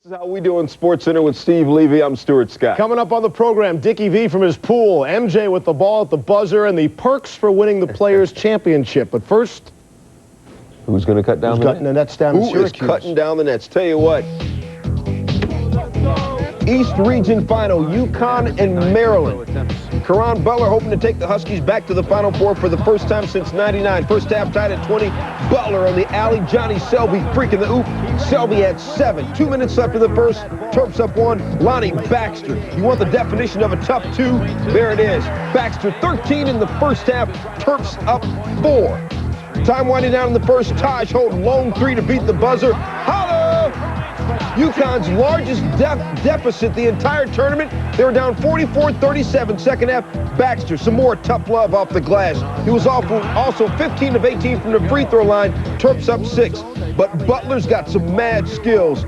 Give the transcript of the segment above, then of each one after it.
This is how we do in Sports Center with Steve Levy. I'm Stuart Scott. Coming up on the program, Dickie V from his pool, MJ with the ball at the buzzer, and the perks for winning the Players' Championship. But first, who's going to cut down the nets down in Syracuse? Who is cutting down the nets? Tell you what. East Region Final, UConn and Maryland. Caron Butler hoping to take the Huskies back to the Final Four for the first time since '99. First half tied at 20. Butler on the alley. Johnny Selby freaking the oop. Selby had 7. 2 minutes left in the first. Terps up 1. Lonnie Baxter. You want the definition of a tough 2? There it is. Baxter 13 in the first half. Terps up 4. Time winding down in the first. Taj Holt lone 3 to beat the buzzer. Holla! UConn's largest deficit the entire tournament. They were down 44-37 second half. Baxter, some more tough love off the glass. He was also 15 of 18 from the free throw line. Terps up 6. But Butler's got some mad skills.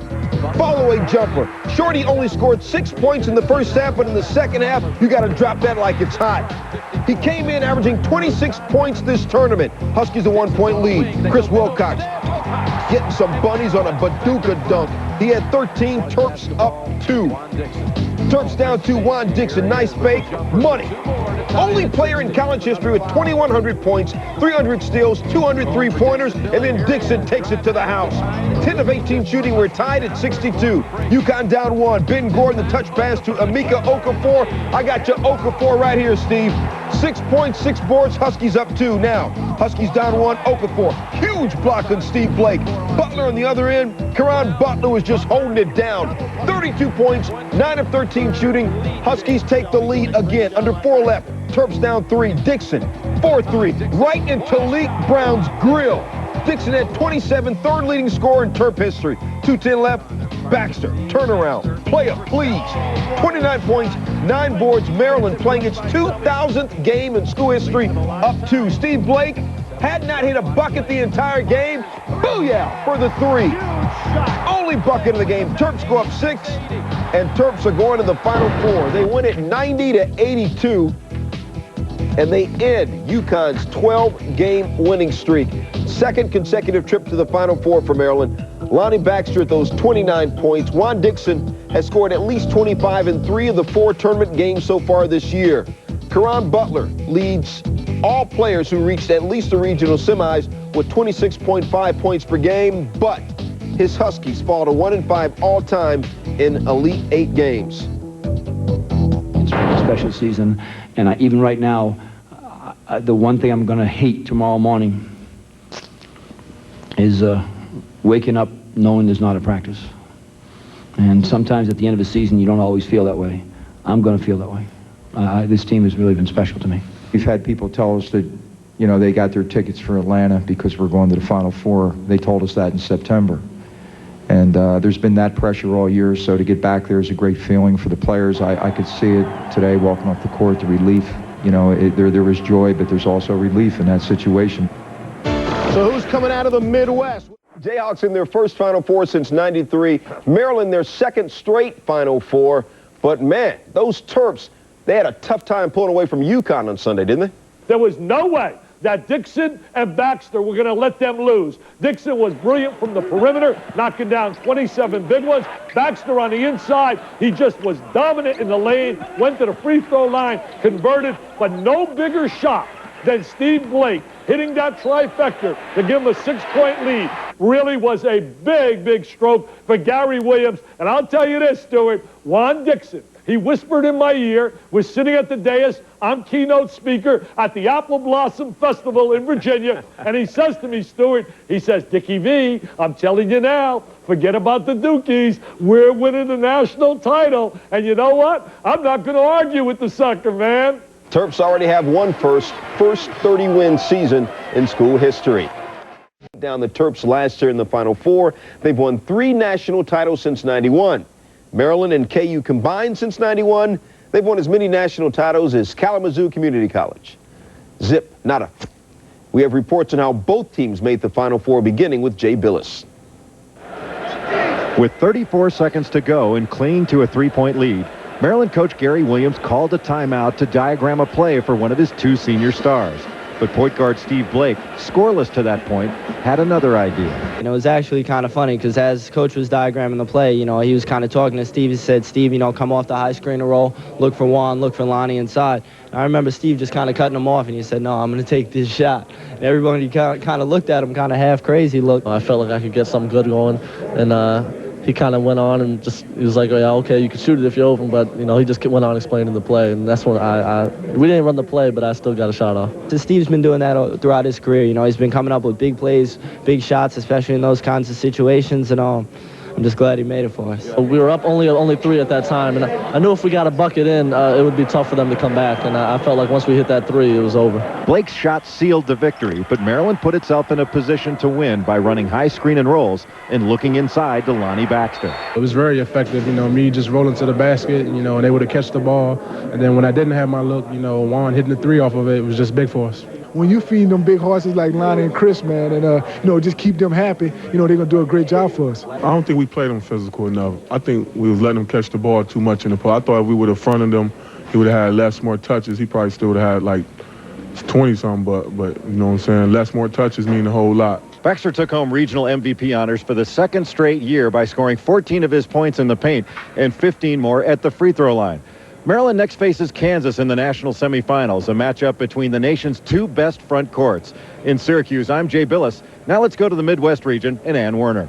Follow-away jumper. Shorty only scored 6 points in the first half, but in the second half, you got to drop that like it's hot. He came in averaging 26 points this tournament. Huskies a 1-point lead. Chris Wilcox getting some bunnies on a Baduka dunk. He had 13, Terps up 2. Terps down 2, Juan Dixon, nice fake, money. Only player in college history with 2,100 points, 300 steals, 200 three-pointers, and then Dixon takes it to the house. 10 of 18 shooting, we're tied at 62. UConn down 1, Ben Gordon, the touch pass to Emeka Okafor. I got you, Okafor right here, Steve. 6 points, 6 boards, Huskies up 2 now. Huskies down 1, Okafor. Huge block on Steve Blake. Butler on the other end, Caron Butler was just holding it down. 32 points, 9 of 13 shooting. Huskies take the lead again, under 4 left. Terps down 3, Dixon, 4-3, right in Talik Brown's grill. Dixon had 27, third leading scorer in Terp history. 2:10 left, Baxter, turnaround, play up, please. 29 points, 9 boards, Maryland playing its 2,000th game in school history, up 2. Steve Blake had not hit a bucket the entire game. Booyah for the 3. Only bucket of the game. Terps go up 6, and Terps are going to the Final Four. They win it 90-82. And they end UConn's 12-game winning streak. Second consecutive trip to the Final Four for Maryland. Lonnie Baxter at those 29 points. Juan Dixon has scored at least 25 in 3 of the 4 tournament games so far this year. Caron Butler leads all players who reached at least the regional semis with 26.5 points per game, but his Huskies fall to 1-5 all-time in Elite 8 games. It's a really special season, and even right now, the one thing I'm going to hate tomorrow morning is waking up knowing there's not a practice. And sometimes at the end of a season, you don't always feel that way. I'm going to feel that way. This team has really been special to me. We've had people tell us that, you know, they got their tickets for Atlanta because we're going to the Final Four. They told us that in September. And there's been that pressure all year, so to get back there is a great feeling for the players. I could see it today walking off the court, the relief. You know, there was joy, but there's also relief in that situation. So who's coming out of the Midwest? Jayhawks in their first Final Four since '93. Maryland, their second straight Final Four. But, man, those Terps, they had a tough time pulling away from UConn on Sunday, didn't they? There was no way that Dixon and Baxter were going to let them lose. Dixon was brilliant from the perimeter, knocking down 27 big ones. Baxter on the inside, he just was dominant in the lane, went to the free throw line, converted, but no bigger shot than Steve Blake hitting that trifecta to give him a 6-point lead. Really was a big, big stroke for Gary Williams. And I'll tell you this, Stuart, Juan Dixon, he whispered in my ear, was sitting at the dais, I'm keynote speaker at the Apple Blossom Festival in Virginia, and he says to me, Stuart, he says, Dickie V, I'm telling you now, forget about the Dukies, we're winning the national title, and you know what? I'm not going to argue with the sucker, man. Terps already have one first 30-win season in school history. Down the Terps last year in the Final Four, they've won 3 national titles since '91. Maryland and KU combined since '91, they've won as many national titles as Kalamazoo Community College. Zip, nada. We have reports on how both teams made the Final Four, beginning with Jay Billis. With 34 seconds to go and clinging to a 3-point lead, Maryland coach Gary Williams called a timeout to diagram a play for one of his 2 senior stars. But point guard Steve Blake, scoreless to that point, had another idea. And it was actually kind of funny because as Coach was diagramming the play, you know, he was kind of talking to Steve. He said, Steve, you know, come off the high screen and roll, look for Juan, look for Lonnie inside. And I remember Steve just kind of cutting him off, and he said, no, I'm going to take this shot. And everybody kind of looked at him kind of half crazy look. I felt like I could get something good going, and he kind of went on and he was like, oh, yeah, okay, you can shoot it if you're open, but, you know, he just went on explaining the play, and that's when we didn't run the play, but I still got a shot off. So Steve's been doing that throughout his career. You know, he's been coming up with big plays, big shots, especially in those kinds of situations, and I'm just glad he made it for us. We were up only 3 at that time, and I knew if we got a bucket in, it would be tough for them to come back, and I felt like once we hit that 3, it was over. Blake's shot sealed the victory, but Maryland put itself in a position to win by running high screen and rolls and looking inside to Lonnie Baxter. It was very effective, you know, me just rolling to the basket, you know, and able to catch the ball. And then when I didn't have my look, you know, Juan hitting the 3 off of it was just big for us. When you feed them big horses like Lonnie and Chris, man, and, you know, just keep them happy, you know, they're going to do a great job for us. I don't think we played them physical enough. I think we was letting them catch the ball too much in the post. I thought if we would have fronted him, he would have had less, more touches. He probably still would have had like 20-something, but you know what I'm saying? Less, more touches mean a whole lot. Baxter took home regional MVP honors for the 2nd straight year by scoring 14 of his points in the paint and 15 more at the free throw line. Maryland next faces Kansas in the national semifinals, a matchup between the nation's 2 best front courts. In Syracuse, I'm Jay Billis. Now let's go to the Midwest region and Ann Werner.